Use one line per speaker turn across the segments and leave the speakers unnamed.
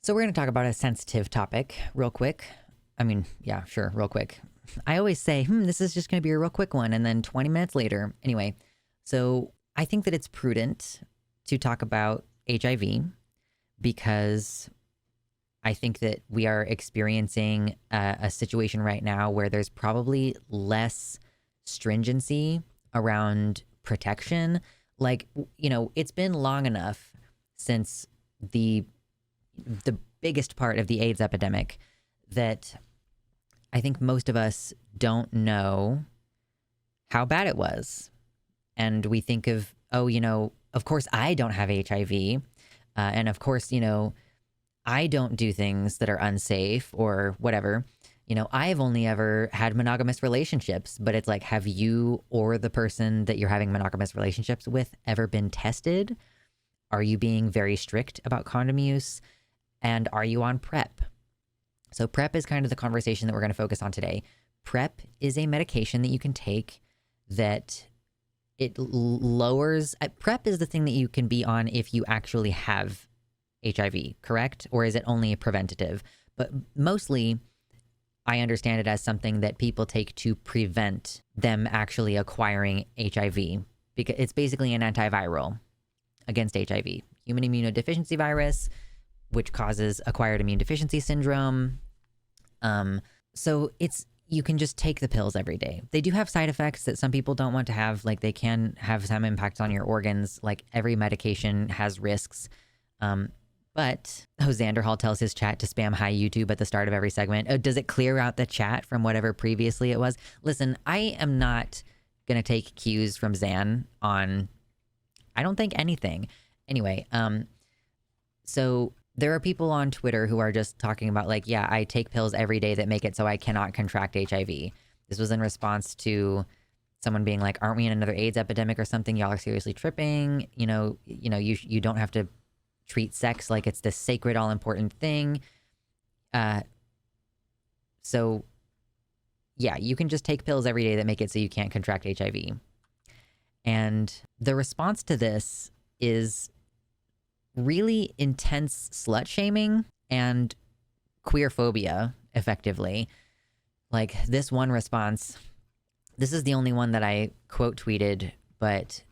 So we're going to talk about a sensitive topic real quick. I mean, yeah, sure, real quick. I always say, this is just going to be a real quick one. And then 20 minutes later. Anyway, so I think that it's prudent to talk about HIV because I think that we are experiencing a situation right now where there's probably less stringency around protection. Like, it's been long enough since the biggest part of the AIDS epidemic that I think most of us don't know how bad it was. And we think of, of course I don't have HIV. And of course, I don't do things that are unsafe or whatever. I've only ever had monogamous relationships, but it's like, have you or the person that you're having monogamous relationships with ever been tested? Are you being very strict about condom use? And are you on PrEP? So PrEP is kind of the conversation that we're going to focus on today. PrEP is a medication that you can take that it lowers... PrEP is the thing that you can be on if you actually have HIV, correct? Or is it only a preventative? But mostly, I understand it as something that people take to prevent them actually acquiring HIV. Because it's basically an antiviral against HIV. Human immunodeficiency virus, which causes acquired immune deficiency syndrome. So you can just take the pills every day. They do have side effects that some people don't want to have. Like, they can have some impact on your organs. Like, every medication has risks. But Xander Hall tells his chat to spam hi YouTube at the start of every segment. Oh, does it clear out the chat from whatever previously it was? Listen, I am not going to take cues from Zan on, I don't think, anything. Anyway, so there are people on Twitter who are just talking about like, yeah, I take pills every day that make it so I cannot contract HIV. This was in response to someone being like, aren't we in another AIDS epidemic or something? Y'all are seriously tripping. You don't have to treat sex like it's this sacred, all important thing. So yeah, you can just take pills every day that make it so you can't contract HIV. And the response to this is really intense slut shaming and queer phobia, effectively. Like, this one response, this is the only one that I quote tweeted, but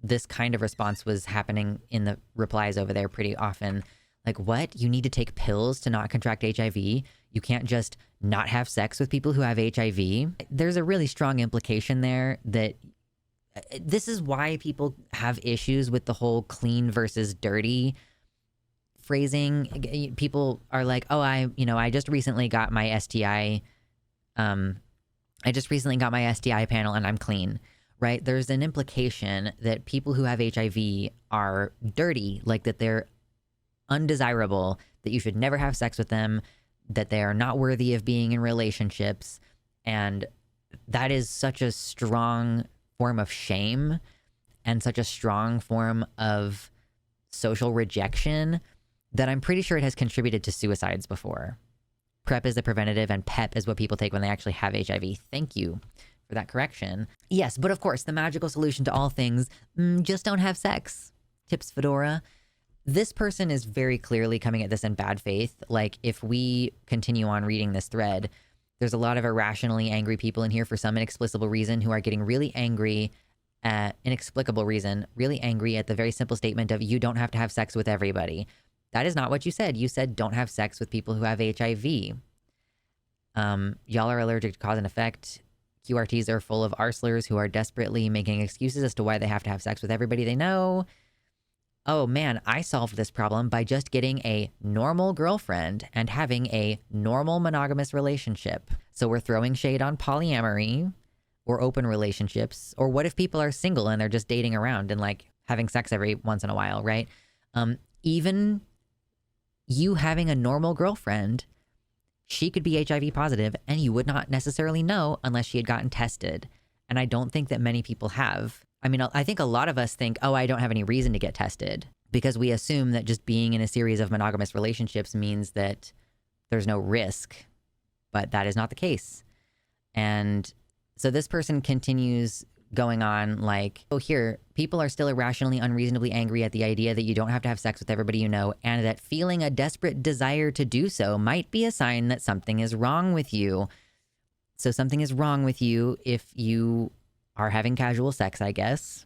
this kind of response was happening in the replies over there pretty often. Like, what? You need to take pills to not contract HIV? You can't just not have sex with people who have HIV? There's a really strong implication there that this is why people have issues with the whole clean versus dirty phrasing. People are like, oh, I just recently got my STI. I just recently got my STI panel and I'm clean, right? There's an implication that people who have HIV are dirty, like that they're undesirable, that you should never have sex with them, that they are not worthy of being in relationships. And that is such a strong form of shame and such a strong form of social rejection that I'm pretty sure it has contributed to suicides before. PrEP is the preventative and PEP is what people take when they actually have HIV. Thank you for that correction. Yes, but of course, the magical solution to all things, just don't have sex. Tips Fedora. This person is very clearly coming at this in bad faith. Like, if we continue on reading this thread, there's a lot of irrationally angry people in here for some inexplicable reason who are getting really angry at inexplicable reason, really angry at the very simple statement of you don't have to have sex with everybody. That is not what you said. You said don't have sex with people who have HIV. Y'all are allergic to cause and effect. QRTs are full of arslers who are desperately making excuses as to why they have to have sex with everybody they know. Oh man, I solved this problem by just getting a normal girlfriend and having a normal monogamous relationship. So we're throwing shade on polyamory or open relationships. Or what if people are single and they're just dating around and like having sex every once in a while, right? Even you having a normal girlfriend, she could be HIV positive and you would not necessarily know unless she had gotten tested. And I don't think that many people have. I mean, I think a lot of us think, oh, I don't have any reason to get tested, because we assume that just being in a series of monogamous relationships means that there's no risk, but that is not the case. And so this person continues going on like, oh, here, people are still irrationally, unreasonably angry at the idea that you don't have to have sex with everybody you know, and that feeling a desperate desire to do so might be a sign that something is wrong with you. So something is wrong with you if you are having casual sex, I guess.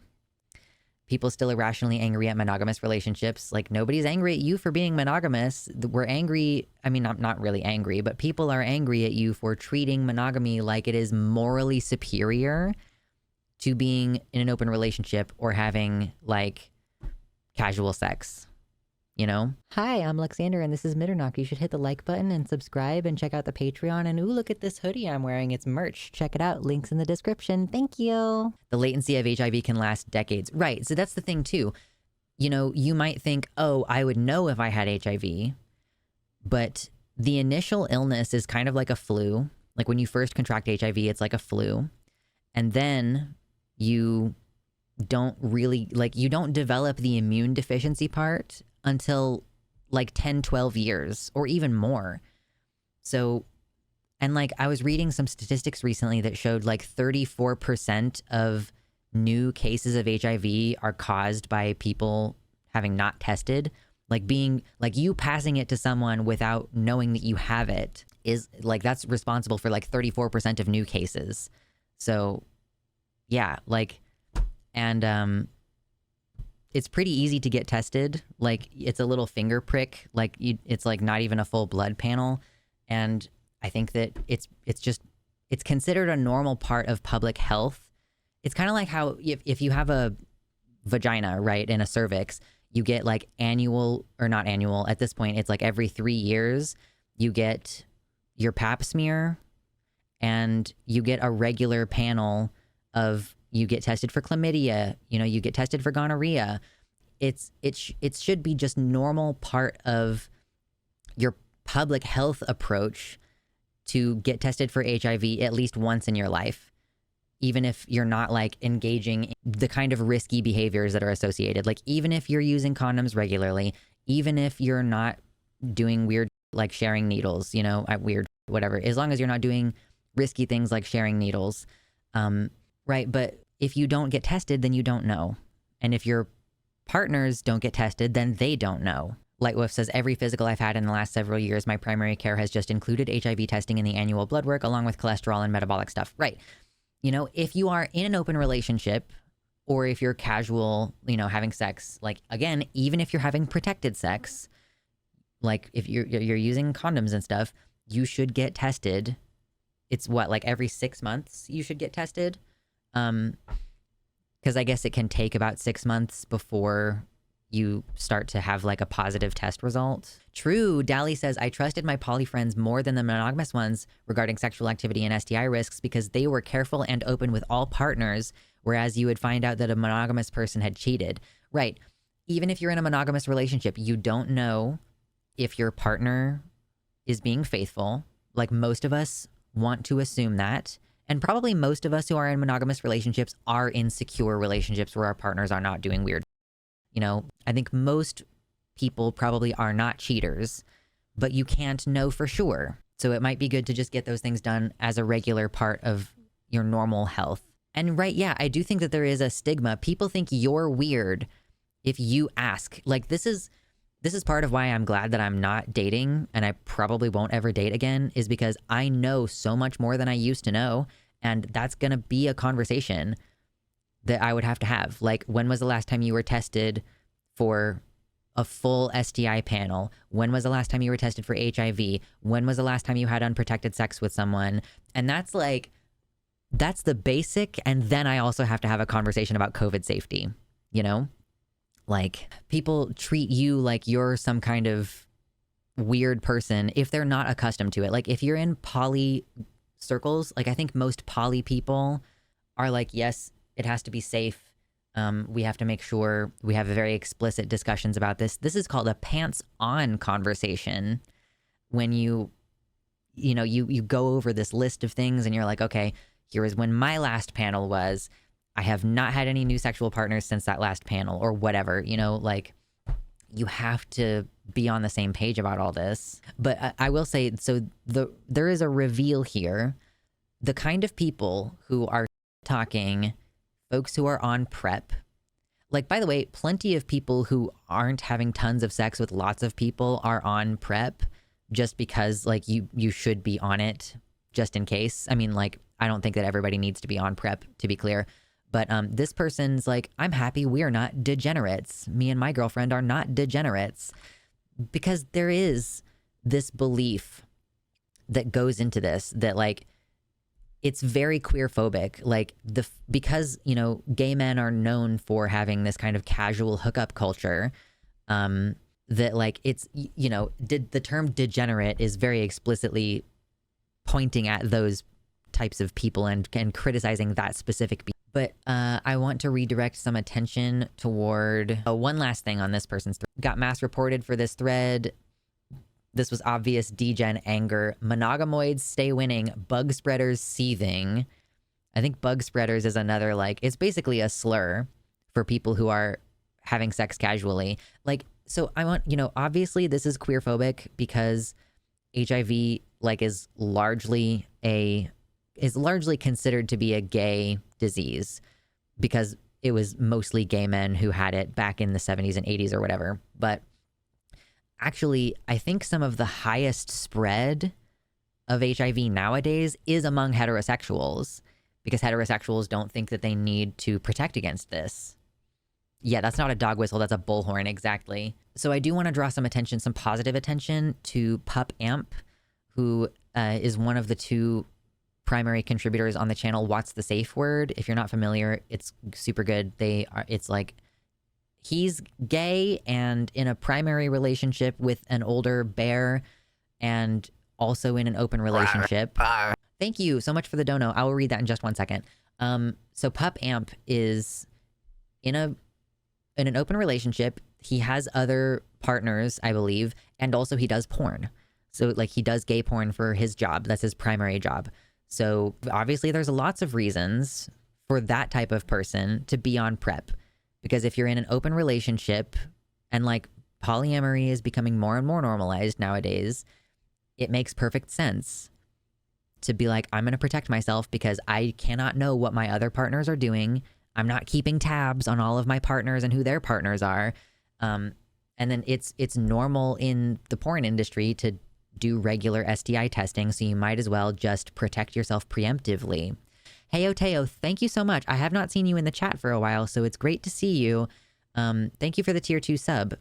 People still irrationally angry at monogamous relationships. Like, nobody's angry at you for being monogamous. We're angry. I mean, not really angry, but people are angry at you for treating monogamy like it is morally superior to being in an open relationship or having like casual sex, you know? Hi, I'm Alexander and this is Mitternacht. You should hit the like button and subscribe and check out the Patreon. And ooh, look at this hoodie I'm wearing. It's merch. Check it out. Links in the description. Thank you. The latency of HIV can last decades. Right. So that's the thing too. You know, you might think, oh, I would know if I had HIV, but the initial illness is kind of like a flu. Like when you first contract HIV, it's like a flu. And then you don't really, like, you don't develop the immune deficiency part until like 10, 12 years or even more. So, and like I was reading some statistics recently that showed like 34% of new cases of HIV are caused by people having not tested. Like being, like you passing it to someone without knowing that you have it is like, that's responsible for like 34% of new cases. So yeah, like, and it's pretty easy to get tested. Like it's a little finger prick. Like it's like not even a full blood panel. And I think that it's considered a normal part of public health. It's kind of like how if you have a vagina, right, and a cervix, you get like annual, or not annual, at this point, it's like every 3 years, you get your pap smear and you get a regular panel of, you get tested for chlamydia, you know, you get tested for gonorrhea. It should be just normal part of your public health approach to get tested for HIV at least once in your life, even if you're not like engaging in the kind of risky behaviors that are associated. Like even if you're using condoms regularly, even if you're not doing weird, like sharing needles, you know, weird, whatever, as long as you're not doing risky things like sharing needles. Right. But if you don't get tested, then you don't know. And if your partners don't get tested, then they don't know. Lightwolf says, every physical I've had in the last several years, my primary care has just included HIV testing in the annual blood work, along with cholesterol and metabolic stuff. Right. You know, if you are in an open relationship or if you're casual, you know, having sex, like, again, even if you're having protected sex, like if you're using condoms and stuff, you should get tested. It's what, like every 6 months you should get tested. Because I guess it can take about 6 months before you start to have like a positive test result. True. Dally says, I trusted my poly friends more than the monogamous ones regarding sexual activity and STI risks because they were careful and open with all partners, whereas you would find out that a monogamous person had cheated. Right. Even if you're in a monogamous relationship, you don't know if your partner is being faithful. Like most of us want to assume that. And probably most of us who are in monogamous relationships are in secure relationships where our partners are not doing weird. You know, I think most people probably are not cheaters, but you can't know for sure. So it might be good to just get those things done as a regular part of your normal health. And right, yeah, I do think that there is a stigma. People think you're weird if you ask. Like this is part of why I'm glad that I'm not dating and I probably won't ever date again, is because I know so much more than I used to know. And that's going to be a conversation that I would have to have. Like, when was the last time you were tested for a full STI panel? When was the last time you were tested for HIV? When was the last time you had unprotected sex with someone? And that's like, that's the basic. And then I also have to have a conversation about COVID safety, you know? Like, people treat you like you're some kind of weird person if they're not accustomed to it. Like, if you're in poly circles, like I think most poly people are like, yes, it has to be safe. We have to make sure we have very explicit discussions about this. This is called a pants-on conversation. When you go over this list of things and you're like, okay, here is when my last panel was. I have not had any new sexual partners since that last panel, or whatever, you know, like you have to be on the same page about all this. But I will say, so there is a reveal here. The kind of people who are talking folks who are on PrEP, like, by the way, plenty of people who aren't having tons of sex with lots of people are on PrEP just because, like, you should be on it just in case. I mean, like, I don't think that everybody needs to be on PrEP, to be clear. But this person's like, I'm happy we are not degenerates. Me and my girlfriend are not degenerates. Because there is this belief that goes into this that, like, it's very queer phobic. Like, because, you know, gay men are known for having this kind of casual hookup culture, that, like, it's, you know, the term degenerate is very explicitly pointing at those types of people and criticizing that specific. But I want to redirect some attention toward one last thing on this person's got mass reported for this thread. This was obvious degen anger. Monogamoids stay winning. Bug spreaders seething. I think bug spreaders is another, like, it's basically a slur for people who are having sex casually. Like, so I want, you know, obviously this is queer phobic because HIV, like, is largely considered to be a gay disease because it was mostly gay men who had it back in the 70s and 80s or whatever. But actually, I think some of the highest spread of HIV nowadays is among heterosexuals because heterosexuals don't think that they need to protect against this. Yeah, that's not a dog whistle, that's a bullhorn, exactly. So I do want to draw some attention, some positive attention to Pup Amp, who is one of the two primary contributors on the channel What's the Safe Word. If you're not familiar, it's super good. It's like, he's gay and in a primary relationship with an older bear and also in an open relationship. Thank you so much for the dono. I will read that in just 1 second. So Pup Amp is in an open relationship. He has other partners, I believe, and also he does porn. So, like, he does gay porn for his job. That's his primary job. So obviously there's lots of reasons for that type of person to be on PrEP. Because if you're in an open relationship and, like, polyamory is becoming more and more normalized nowadays, it makes perfect sense to be like, I'm going to protect myself because I cannot know what my other partners are doing. I'm not keeping tabs on all of my partners and who their partners are. And then it's normal in the porn industry to do regular STI testing, so you might as well just protect yourself preemptively. Hey, Teo, thank you so much. I have not seen you in the chat for a while, so it's great to see you. Thank you for the tier 2 sub.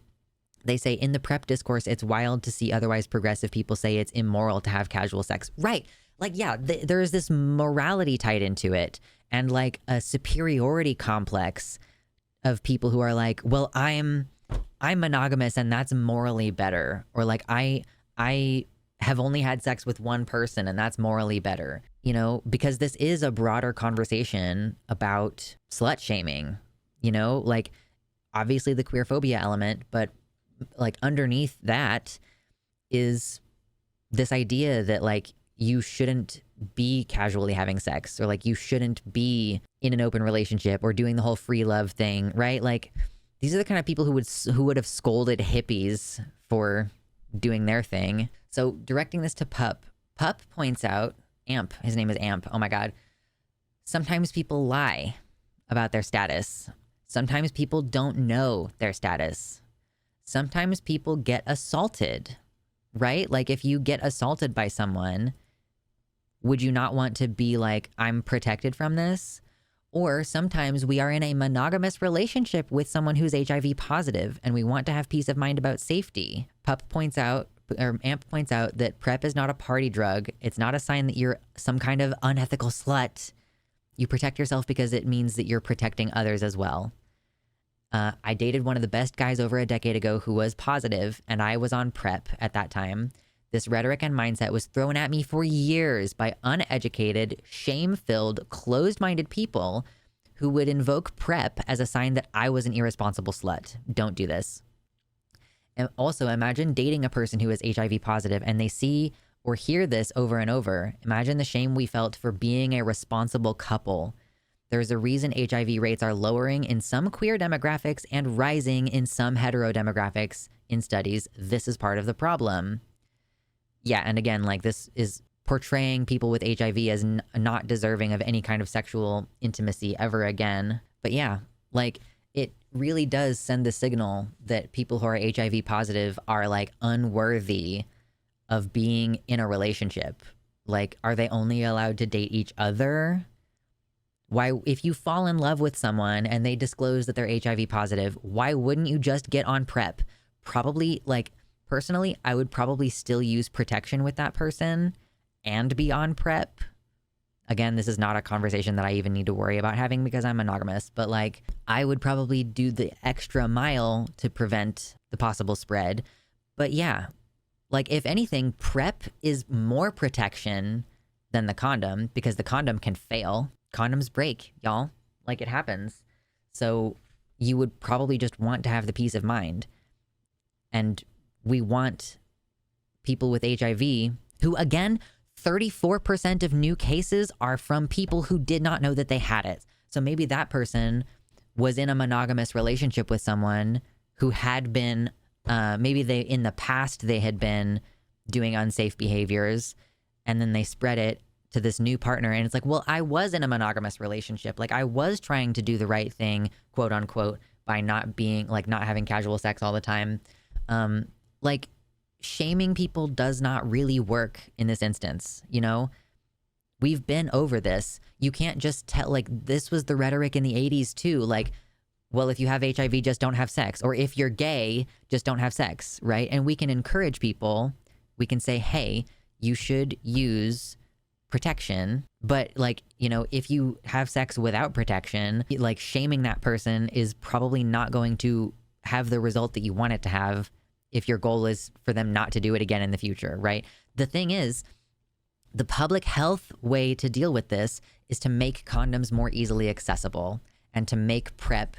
They say, in the PrEP discourse, it's wild to see otherwise progressive people say it's immoral to have casual sex. Right. Like, yeah, there's this morality tied into it and, like, a superiority complex of people who are like, well, I'm monogamous and that's morally better. Or, like, I have only had sex with one person and that's morally better, you know, because this is a broader conversation about slut shaming, you know, like, obviously the queerphobia element, but, like, underneath that is this idea that, like, you shouldn't be casually having sex, or, like, you shouldn't be in an open relationship or doing the whole free love thing, right? Like, these are the kind of people who would have scolded hippies for doing their thing. So directing this to Pup points out, Amp, his name is Amp, oh my God, sometimes people lie about their status. Sometimes people don't know their status. Sometimes people get assaulted, right? Like, if you get assaulted by someone, would you not want to be like, I'm protected from this? Or sometimes we are in a monogamous relationship with someone who's HIV positive and we want to have peace of mind about safety. Amp points out that PrEP is not a party drug. It's not a sign that you're some kind of unethical slut. You protect yourself because it means that you're protecting others as well. I dated one of the best guys over a decade ago who was positive, and I was on PrEP at that time. This rhetoric and mindset was thrown at me for years by uneducated, shame-filled, closed-minded people who would invoke PrEP as a sign that I was an irresponsible slut. Don't do this. And also, imagine dating a person who is HIV positive and they see or hear this over and over. Imagine the shame we felt for being a responsible couple. There's a reason HIV rates are lowering in some queer demographics and rising in some hetero demographics in studies. This is part of the problem. Yeah, and again, like, this is portraying people with HIV as not deserving of any kind of sexual intimacy ever again. But yeah, like it really does send the signal that people who are HIV positive are like unworthy of being in a relationship. Like, are they only allowed to date each other? Why, if you fall in love with someone and they disclose that they're HIV positive, why wouldn't you just get on PrEP? Probably, like, personally, I would probably still use protection with that person and be on PrEP. Again, this is not a conversation that I even need to worry about having because I'm monogamous, but like, I would probably do the extra mile to prevent the possible spread. But yeah, like, if anything, PrEP is more protection than the condom because the condom can fail. Condoms break, y'all. Like, it happens. So you would probably just want to have the peace of mind. And we want people with HIV who, again, 34% of new cases are from people who did not know that they had it. So maybe that person was in a monogamous relationship with someone who had been, maybe they, in the past, they had been doing unsafe behaviors, and then they spread it to this new partner. And it's like, well, I was in a monogamous relationship. Like, I was trying to do the right thing, quote unquote, by not being, like, not having casual sex all the time. Like, shaming people does not really work in this instance, you know? We've been over this. You can't just tell, like, this was the rhetoric in the 80s too. Like, well, if you have HIV, just don't have sex. Or if you're gay, just don't have sex, right? And we can encourage people. We can say, hey, you should use protection. But, like, you know, if you have sex without protection, like, shaming that person is probably not going to have the result that you want it to have if your goal is for them not to do it again in the future, right? The thing is, the public health way to deal with this is to make condoms more easily accessible and to make PrEP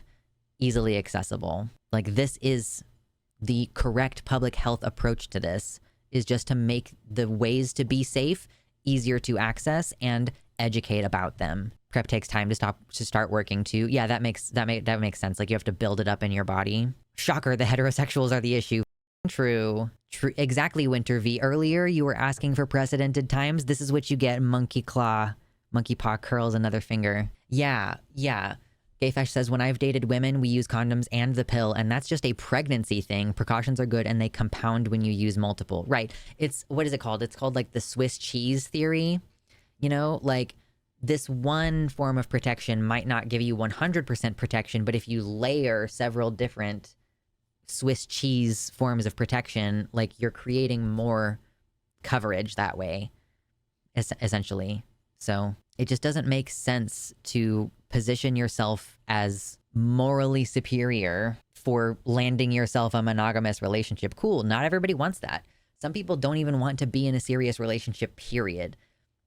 easily accessible. Like, this is the correct public health approach to this, is just to make the ways to be safe easier to access and educate about them. PrEP takes time to start working too. Yeah, that makes sense. Like, you have to build it up in your body. Shocker, the heterosexuals are the issue. True. Exactly, Winter V. Earlier, you were asking for precedented times. This is what you get. Monkey paw curls another finger. Yeah. Gayfesh says, when I've dated women, we use condoms and the pill, and that's just a pregnancy thing. Precautions are good, and they compound when you use multiple. Right. It's, what is it called? It's called, like, the Swiss cheese theory. You know, like, this one form of protection might not give you 100% protection, but if you layer several different Swiss cheese forms of protection, like, you're creating more coverage that way, essentially. So it just doesn't make sense to position yourself as morally superior for landing yourself a monogamous relationship. Cool. Not everybody wants that. Some people don't even want to be in a serious relationship, period.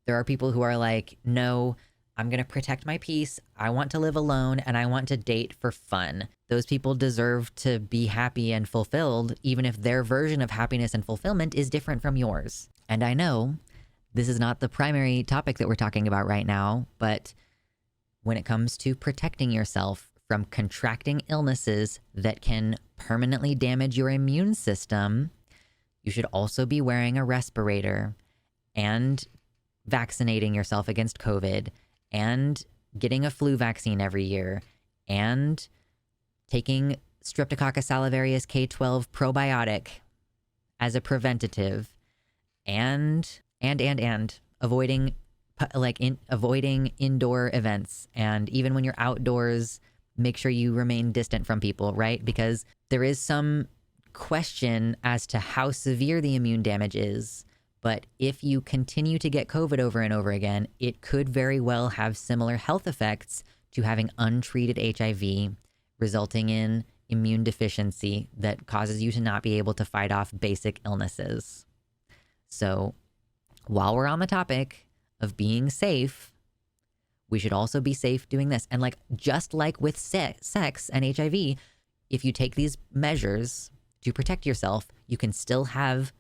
There are people who are like, no, I'm going to protect my peace. I want to live alone and I want to date for fun. Those people deserve to be happy and fulfilled, even if their version of happiness and fulfillment is different from yours. And I know this is not the primary topic that we're talking about right now, but when it comes to protecting yourself from contracting illnesses that can permanently damage your immune system, you should also be wearing a respirator and vaccinating yourself against COVID and getting a flu vaccine every year and taking Streptococcus salivarius K12 probiotic as a preventative and avoiding avoiding indoor events. And even when you're outdoors, make sure you remain distant from people, right? Because there is some question as to how severe the immune damage is. But if you continue to get COVID over and over again, it could very well have similar health effects to having untreated HIV, resulting in immune deficiency that causes you to not be able to fight off basic illnesses. So while we're on the topic of being safe, we should also be safe doing this. And like, just like with sex and HIV, if you take these measures to protect yourself, you can still have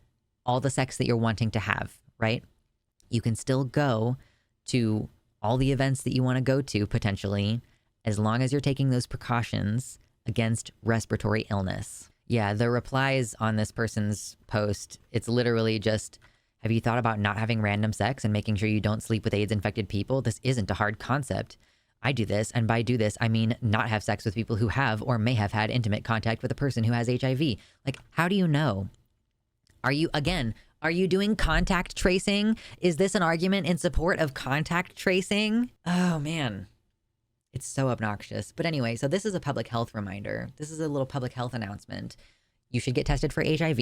all the sex that you're wanting to have, right? You can still go to all the events that you want to go to potentially, as long as you're taking those precautions against respiratory illness. Yeah, the replies on this person's post, it's literally just, Have you thought about not having random sex and making sure you don't sleep with AIDS infected people? This isn't a hard concept. I do this, and by do this, I mean not have sex with people who have or may have had intimate contact with a person who has HIV. Like, how do you know? Are you doing contact tracing? Is this an argument in support of contact tracing? Oh, man. It's so obnoxious. But anyway, so this is a public health reminder. This is a little public health announcement. You should get tested for HIV,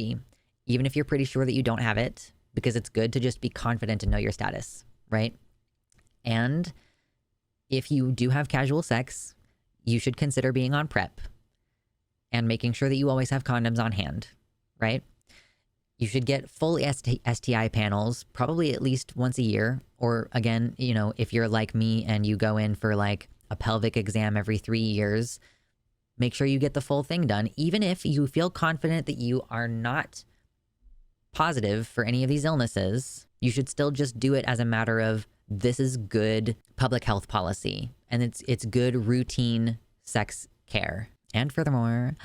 even if you're pretty sure that you don't have it, because it's good to just be confident and know your status, right? And if you do have casual sex, you should consider being on PrEP and making sure that you always have condoms on hand, right? You should get full STI panels, probably at least once a year. Or again, you know, if you're like me and you go in for like a pelvic exam every 3 years, make sure you get the full thing done. Even if you feel confident that you are not positive for any of these illnesses, you should still just do it as a matter of, this is good public health policy, and it's good routine sex care. And furthermore,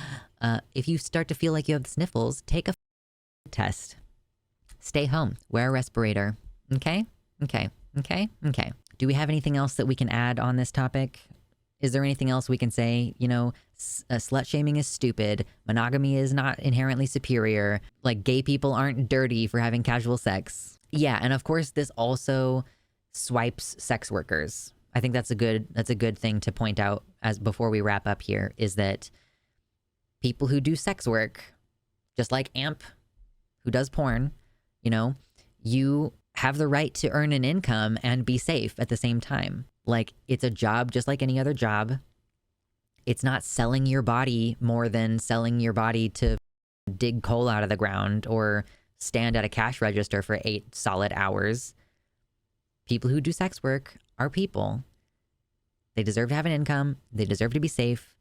if you start to feel like you have the sniffles, take a test. Stay home. Wear a respirator. Okay? Okay. Okay? Okay. Do we have anything else that we can add on this topic? Is there anything else we can say? You know, slut shaming is stupid. Monogamy is not inherently superior. Like, gay people aren't dirty for having casual sex. Yeah, and of course, this also swipes sex workers. I think that's a good thing to point out as before we wrap up here, is that people who do sex work, just like Amp, who does porn, you know, you have the right to earn an income and be safe at the same time. Like, it's a job just like any other job. It's not selling your body more than selling your body to dig coal out of the ground or stand at a cash register for 8 solid hours. People who do sex work are people. They deserve to have an income. They deserve to be safe.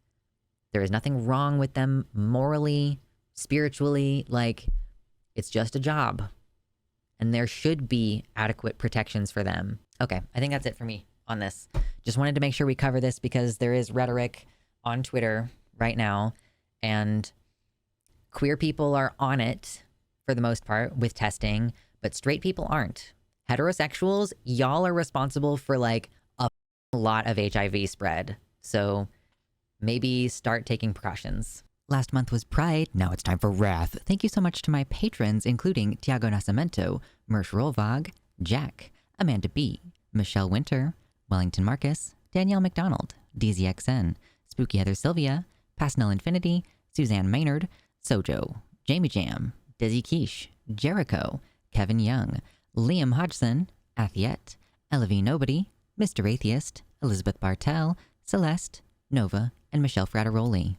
There is nothing wrong with them morally, spiritually. Like, it's just a job. And there should be adequate protections for them. Okay, I think that's it for me on this. Just wanted to make sure we cover this because there is rhetoric on Twitter right now, and queer people are on it for the most part with testing, but straight people aren't. Heterosexuals, y'all are responsible for like a lot of HIV spread. So maybe start taking precautions. Last month was Pride. Now it's time for Wrath. Thank you so much to my patrons, including Tiago Nascimento, Mersh Rolvog, Jack, Amanda B, Michelle Winter, Wellington Marcus, Danielle McDonald, DZXN, Spooky Heather Sylvia, Pasnell Infinity, Suzanne Maynard, Sojo, Jamie Jam, Desi Quiche, Jericho, Kevin Young, Liam Hodgson, Athiet, Elavie Nobody, Mr. Atheist, Elizabeth Bartell, Celeste, Nova, and Michelle Frattaroli.